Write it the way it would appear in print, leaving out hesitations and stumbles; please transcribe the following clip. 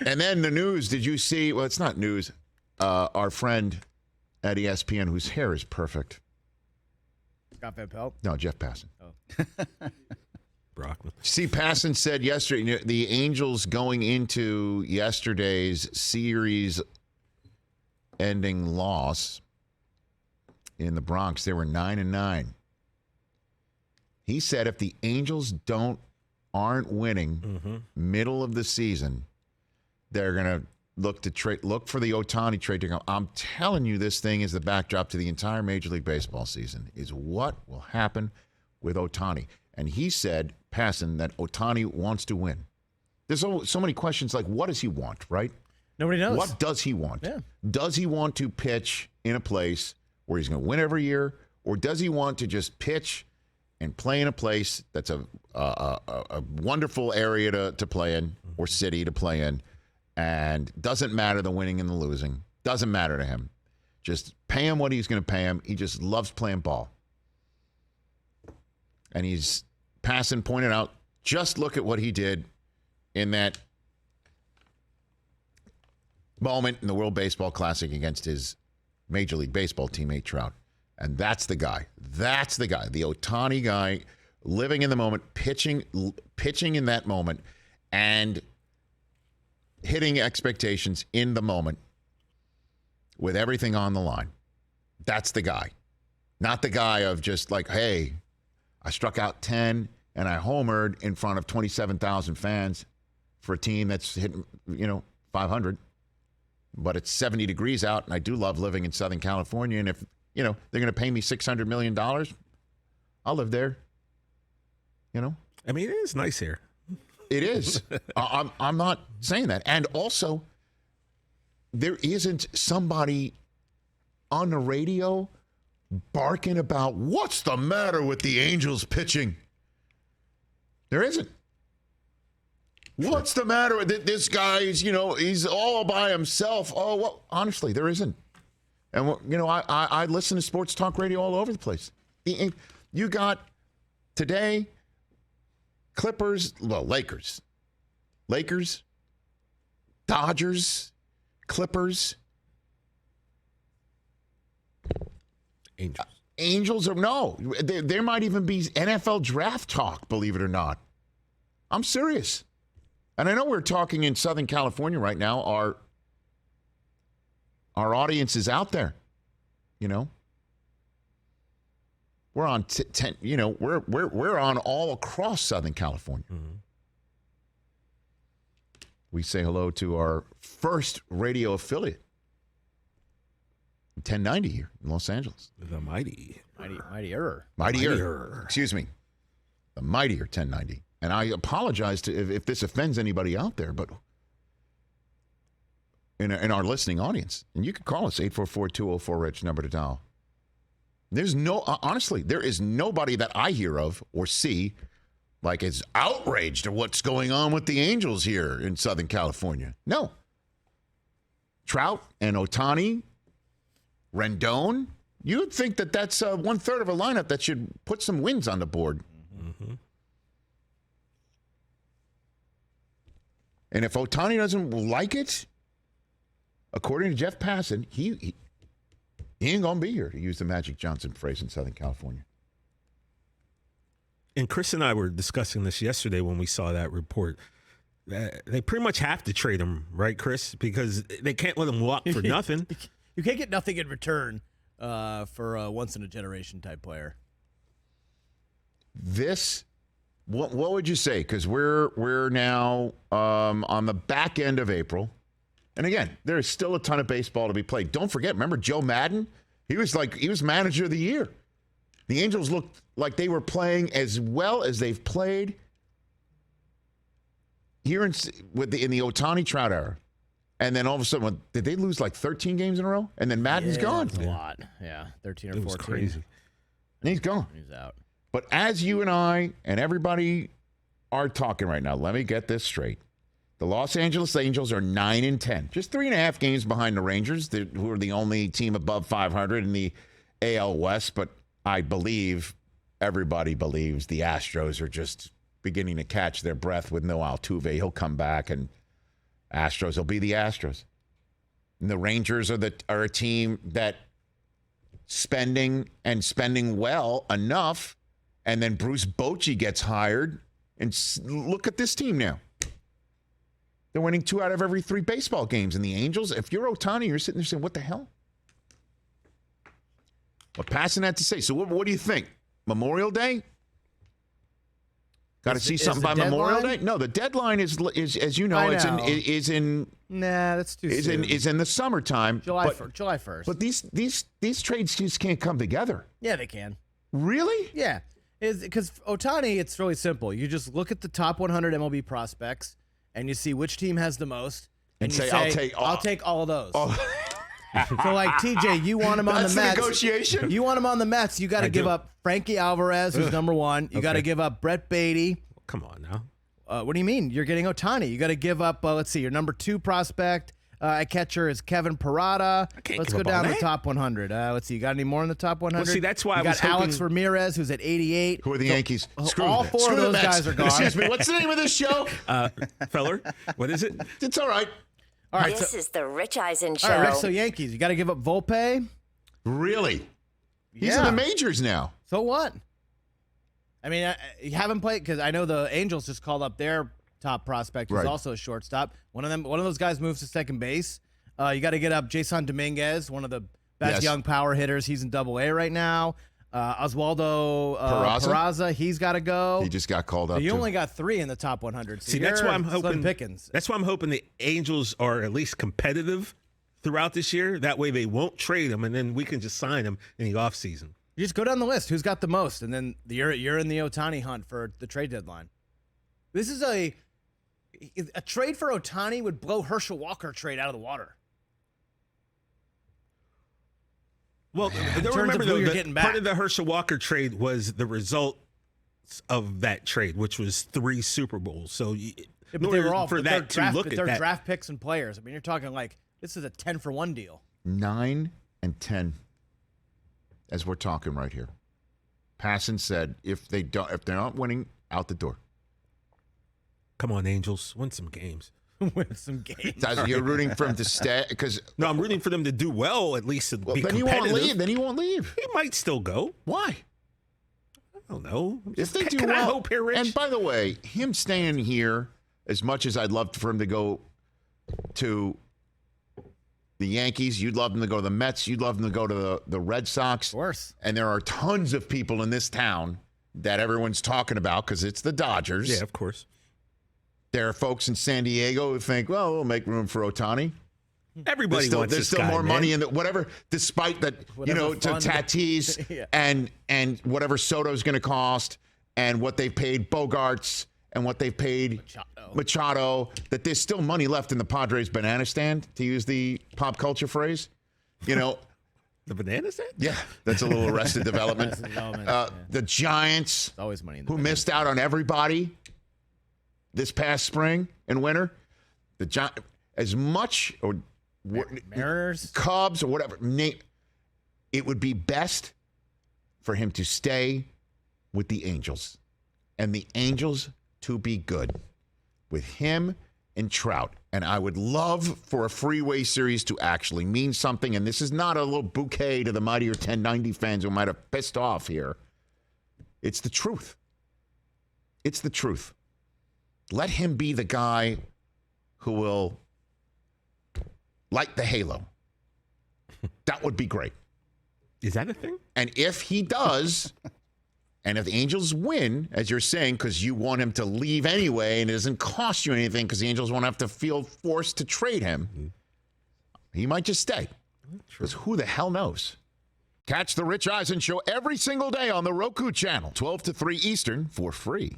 And then the news, did you see? Well, it's not news. Our friend at ESPN, whose hair is perfect. Scott Van Pelt? No, Jeff Passan. Oh. Brockman. See, Passan said yesterday, the Angels going into yesterday's series-ending loss in the Bronx, they were 9-9. He said if the Angels aren't winning middle of the season, they're going to look for the Otani trade to go. I'm telling you, this thing is the backdrop to the entire Major League Baseball season, is what will happen with Otani. And he said, Passan, that Otani wants to win. There's so many questions like, what does he want, right? Nobody knows. What does he want? Yeah. Does he want to pitch in a place where he's going to win every year, or does he want to just pitch and play in a place that's a wonderful area to play in, or city to play in, and doesn't matter the winning and the losing. Doesn't matter to him. Just pay him what he's going to pay him. He just loves playing ball. And Passan pointed out, just look at what he did in that moment in the World Baseball Classic against his Major League Baseball teammate Trout. And that's the guy. That's the guy. The Otani guy, living in the moment, pitching in that moment, and hitting expectations in the moment with everything on the line. That's the guy. Not the guy of just like, hey, I struck out 10 and I homered in front of 27,000 fans for a team that's hitting, 500. But it's 70 degrees out, and I do love living in Southern California. And if, they're going to pay me $600 million, I'll live there. I mean, it is nice here. It is. I'm not saying that. And also, there isn't somebody on the radio barking about what's the matter with the Angels pitching. There isn't. What's the matter with this guy? He's all by himself. Oh, well, honestly, there isn't. And, I listen to sports talk radio all over the place. You got today Clippers, Lakers, Dodgers, Clippers, Angels, or no. There might even be NFL draft talk, believe it or not. I'm serious. And I know we're talking in Southern California right now. Our audience is out there. We're on we're on all across Southern California. Mm-hmm. We say hello to our first radio affiliate, 1090 here in Los Angeles. The mightier. Excuse me. The mightier 1090. And I apologize if this offends anybody out there, but in our listening audience, and you can call us 844-204-RICH, number to dial. Honestly, there is nobody that I hear of or see like is outraged at what's going on with the Angels here in Southern California. No. Trout and Otani, Rendon, you would think that that's 1/3 of a lineup that should put some wins on the board. Mm-hmm. And if Otani doesn't like it, according to Jeff Passan, he ain't going to be here, to use the Magic Johnson phrase in Southern California. And Chris and I were discussing this yesterday when we saw that report. They pretty much have to trade him, right, Chris? Because they can't let him walk for nothing. You can't get nothing in return for a once-in-a-generation type player. What would you say? Because we're now on the back end of April. And again, there is still a ton of baseball to be played. Don't forget, remember Joe Madden? He was manager of the year. The Angels looked like they were playing as well as they've played here in the Otani Trout era. And then all of a sudden, did they lose like 13 games in a row? And then Madden's gone. That's a lot. Yeah, 13 or 14. It was crazy. And he's gone. He's out. But as you and I and everybody are talking right now, let me get this straight. The Los Angeles Angels are 9-10, just 3.5 games behind the Rangers, who are the only team above 500 in the AL West. But I believe, everybody believes, the Astros are just beginning to catch their breath with no Altuve. He'll come back, and Astros will be the Astros. And the Rangers are a team that spending well enough, and then Bruce Bochy gets hired, and look at this team now. They're winning 2 out of every 3 baseball games. And the Angels, if you're Ohtani, you're sitting there saying, what the hell? But Passan had to say. So what do you think? Memorial Day? Got to see something by Memorial Day? No, the deadline is as you know, is in. Nah, that's too soon. Is in the summertime. July 1st. But these trades just can't come together. Yeah, they can. Really? Yeah, because Ohtani, it's really simple. You just look at the top 100 MLB prospects, and you see which team has the most, and you say, I'll take all of those. Oh. So, like, TJ, you want him on the Mets. That's the negotiation? You want him on the Mets. You got to give up Frankie Alvarez, who's number 1. You got to give up Brett Beatty. Come on now. What do you mean? You're getting Ohtani. You got to give up, let's see, your number 2 prospect at catcher is Kevin Parada. Let's go down the top 100. Let's see, you got any more in the top 100? Well, see, that's why you got Alex Ramirez, who's at 88. Who are the Yankees? All 4 of those guys are gone. Excuse me, what's the name of this show? Feller, what is it? It's all right. All right, this is the Rich Eisen Show. All right, Rich, so Yankees, you got to give up Volpe. Really? He's in the majors now. So what? I mean, you haven't played because I know the Angels just called up their top prospect, who's also a shortstop. One of those guys moves to second base. You got to get up Jason Dominguez, one of the best young power hitters. He's in Double-A right now. Oswaldo Peraza, he's got to go. He just got called up. So you only got 3 in the top 100. So see, that's why I'm hoping Pickens. That's why I'm hoping the Angels are at least competitive throughout this year. That way they won't trade him, and then we can just sign him in the offseason. You just go down the list. Who's got the most? And then you're in the Ohtani hunt for the trade deadline. This is a trade for Ohtani would blow Herschel Walker trade out of the water. Well, remember, though, part of the Herschel Walker trade was the result of that trade, which was 3 Super Bowls. So but they were all for that to look at that. Draft picks and players. I mean, you're talking like this is a 10-for-1 deal. 9 and 10, as we're talking right here. Passan said if they're not winning, out the door. Come on, Angels, win some games. Win some games. You're rooting for him to stay because no, I'm rooting for them to do well, at least to be then competitive. He won't leave. He might still go. Why? I don't know. If they do Can well, I hope here, Rich? And by the way, him staying here, as much as I'd love for him to go to the Yankees, you'd love him to go to the Mets, you'd love him to go to the Red Sox. Of course. And there are tons of people in this town that everyone's talking about because it's the Dodgers. Yeah, of course. There are folks in San Diego who think, well, we'll make room for Ohtani. Everybody wants there's this still guy, more man. money in the whatever, despite that, to Tatis and whatever Soto's going to cost and what they've paid Bogarts and what they've paid Machado, that there's still money left in the Padres banana stand, to use the pop culture phrase. The banana stand? Yeah, that's a little Arrested Development. The Giants, always money in who missed out on everybody this past spring and winter. As much or Mariners, Cubs, or whatever. It would be best for him to stay with the Angels, and the Angels to be good with him and Trout. And I would love for a freeway series to actually mean something. And this is not a little bouquet to the Mightier 1090 fans who might have pissed off here. It's the truth. It's the truth. Let him be the guy who will light the halo. That would be great. Is that a thing? And if he does, and if the Angels win, as you're saying, because you want him to leave anyway, and it doesn't cost you anything because the Angels won't have to feel forced to trade him, he might just stay. Because who the hell knows? Catch the Rich Eisen Show every single day on the Roku channel, 12 to 3 Eastern, for free.